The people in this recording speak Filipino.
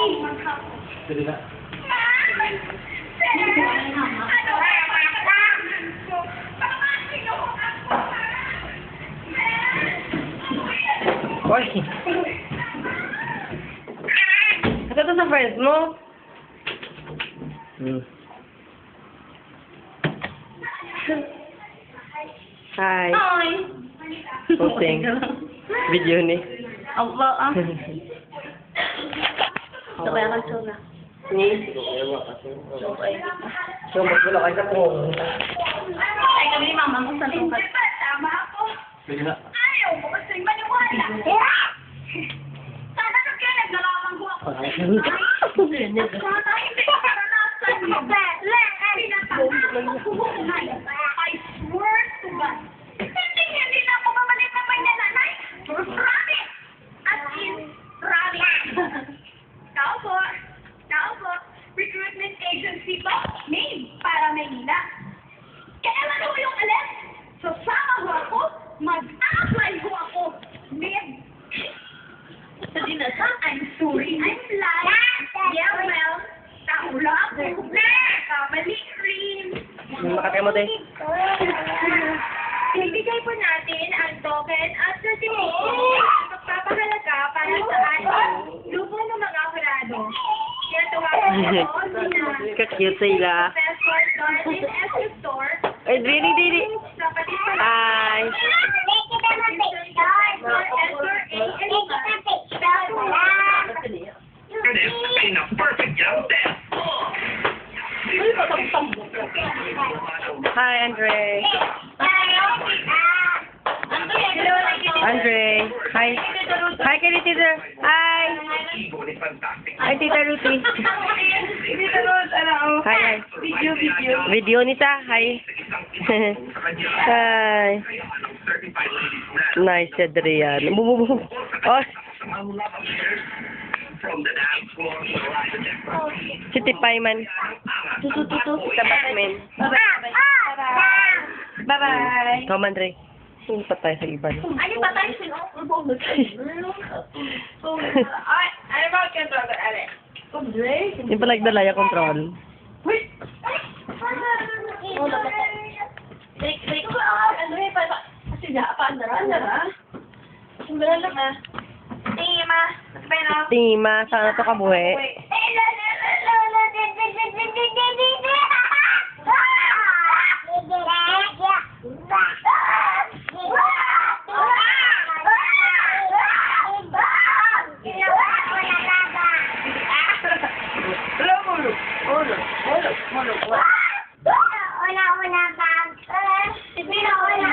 Sige na. Hoy! Ito to sa friends mo? Hi. Hi. Posting. Video ni. Apa ah? Sabay ang show na. Ni? Okay. So, mas wala kayo sa kong. Ay, kami ni mama ko sa tungkat. Tama ako. Sige na. Ayaw mo kasi maniwala. Sana nung kaya nagdalawang ko ako. Sana hindi ko karanasan mo. Pinatangak ko buhay. I swear to God. Hindi na ako mamalit na may nanay. Promise. As in, promise. Tao po. Recruitment agency po. Name para Maynila. Kaya ano yung alam? Sasama ho ako. Mag-apply ho ako. Name. I'm sorry. I'm lying. Yeah, well. Tahula ako. Kamali rin. Makatay mo, te. Ibigay po natin ang token at certificate magpapahalaga para sa ating grupo ng mga kurado. Kaya tawagan ko sina Ka-cute sila. Professor Darwin S. Store Ay, really. sa patipan Hi. Professor A. In a perfect young death. Hi, Andre. Andre. Hi. Hi, kay Tita. Hi. Hi, Tita Ruthie. Hi. Video nita. Hi. Hi. Nice, Adrian. Oh. Si Tipay man. Tutu. Sa men. Bye-bye. Come, Andre. Sino pa tayo sa iba? Ano ba tayo sila? Ano ba ang control? Yung pala nagdala yung control. Break. Ano eh, kasi pa, andara. Sumula lang ah. Tima. Tima, sana to kabuhi. Una bag. Sige na, una.